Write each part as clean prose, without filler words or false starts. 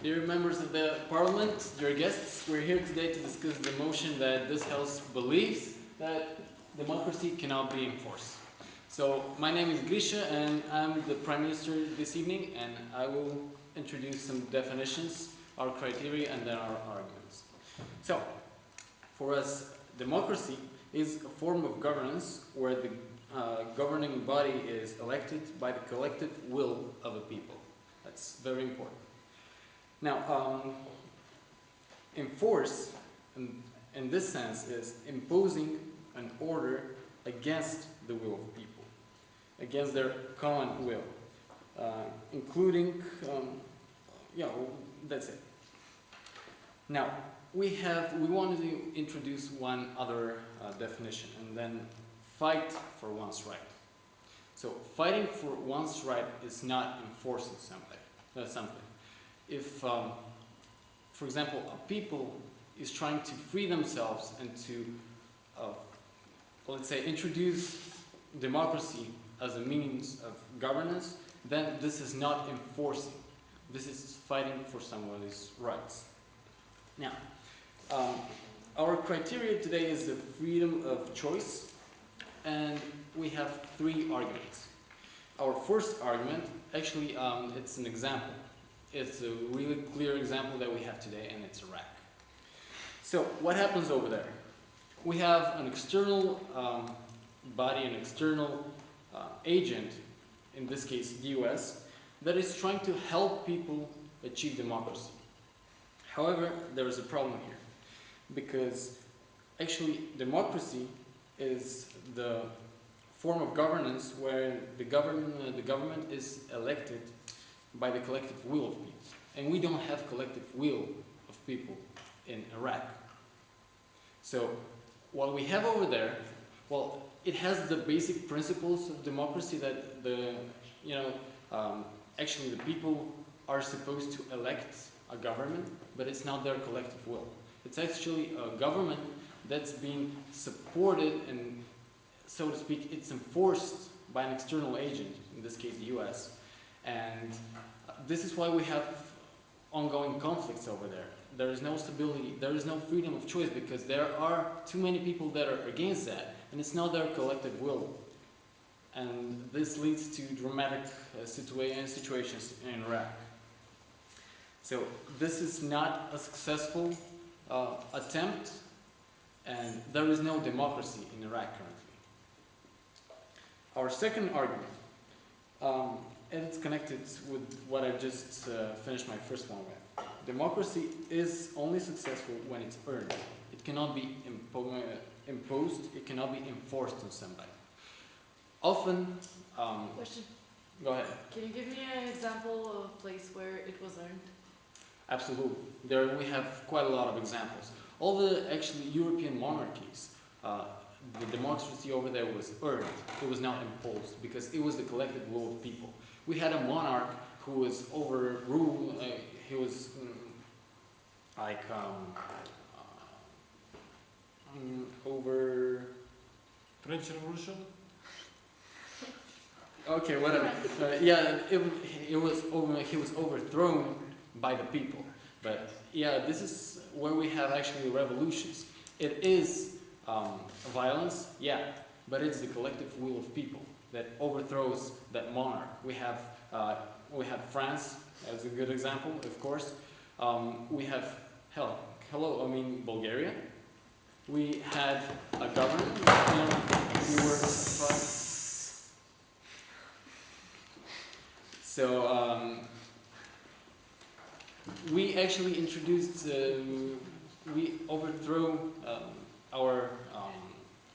Dear members of the parliament, dear guests, we're here today to discuss the motion that this house believes that democracy cannot be enforced. So, my name is Grisha and I'm the Prime Minister this evening, and I will introduce some definitions, our criteria, and then our arguments. So, for us, democracy is a form of governance where the governing body is elected by the collective will of a people. That's very important. Now, enforce, in this sense, is imposing an order against the will of people, against their common will, including, yeah, that's it. Now, we wanted to introduce one other definition, and then fight for one's right. So, fighting for one's right is not enforcing something. If, for example, a people is trying to free themselves and to, let's say, introduce democracy as a means of governance, then this is not enforcing. This is fighting for someone's rights. Now, our criteria today is the freedom of choice, and we have three arguments. Our first argument, actually, it's an example. It's a really clear example that we have today, and it's Iraq. So, what happens over there? We have an external body, an external agent, in this case the US, that is trying to help people achieve democracy. However, there is a problem here, because actually democracy is the form of governance where the government is elected by the collective will of people. And we don't have collective will of people in Iraq. So what we have over there, well, it has the basic principles of democracy that actually the people are supposed to elect a government, but it's not their collective will. It's actually a government that's being supported and, so to speak, it's enforced by an external agent, in this case the US. And this is why we have ongoing conflicts over there. There is no stability, there is no freedom of choice, because there are too many people that are against that, and it's not their collective will. And this leads to dramatic situations in Iraq. So this is not a successful attempt, and there is no democracy in Iraq currently. Our second argument, and it's connected with what I just finished my first one with. Democracy is only successful when it's earned. It cannot be imposed, it cannot be enforced on somebody. Often, Question. Go ahead. Can you give me an example of a place where it was earned? Absolutely. There we have quite a lot of examples. All the actually European monarchies, the democracy over there was earned. It was not imposed, because it was the collective will of people. We had a monarch who was overruled. He was over. French Revolution. Okay, whatever. He was overthrown by the people. But yeah, this is where we have actually revolutions. It is violence, yeah, but it's the collective will of people that overthrows that monarch. We have France as a good example, of course. We have Bulgaria. We had a government. We were so we actually introduced. We overthrew our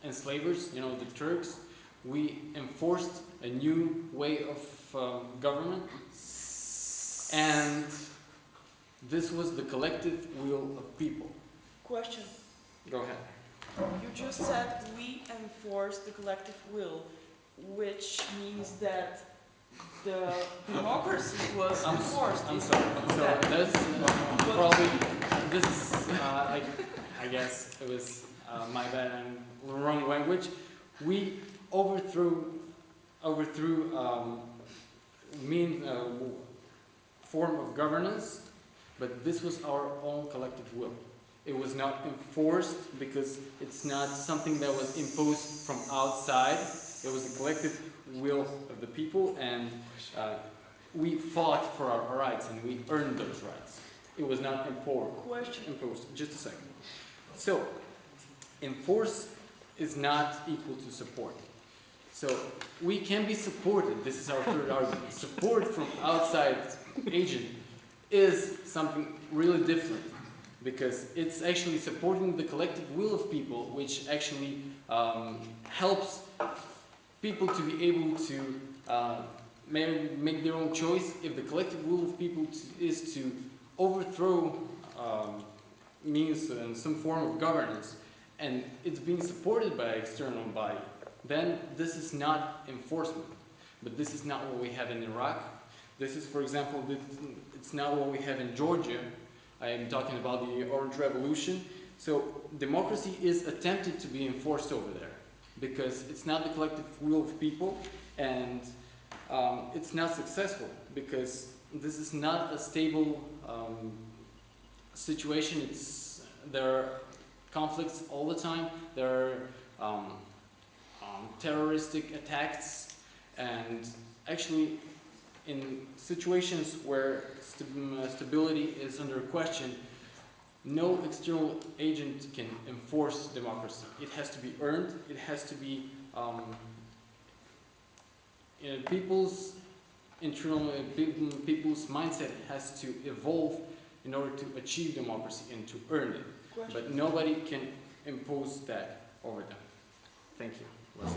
enslavers. The Turks. We enforced a new way of government, and this was the collective will of people. Question. Go ahead. You just said we enforce the collective will, which means that the democracy was enforced. I'm sorry. So that's probably this is I guess it was my bad and wrong language. We overthrew form of governance but this was our own collective will. It was not enforced because it's not something that was imposed from outside. It was a collective will of the people, and we fought for our rights and we earned those rights. It was not imposed. Just a second. So, enforce is not equal to support. So, we can be supported. This is our third argument. Support from outside agent is something really different, because it's actually supporting the collective will of people, which actually helps people to be able to make their own choice. If the collective will of people is to overthrow means and some form of governance, and it's being supported by an external body, then this is not enforcement. But this is not what we have in Iraq. This is, for example, it's not what we have in Georgia. I am talking about the Orange Revolution. So democracy is attempted to be enforced over there, because it's not the collective will of people, and it's not successful, because this is not a stable situation. There are conflicts all the time. There are terroristic attacks, and actually in situations where stability is under question, no external agent can enforce democracy. It has to be earned. It has to be people's internal, people's mindset has to evolve in order to achieve democracy and to earn it. But nobody can impose that over them. Thank you.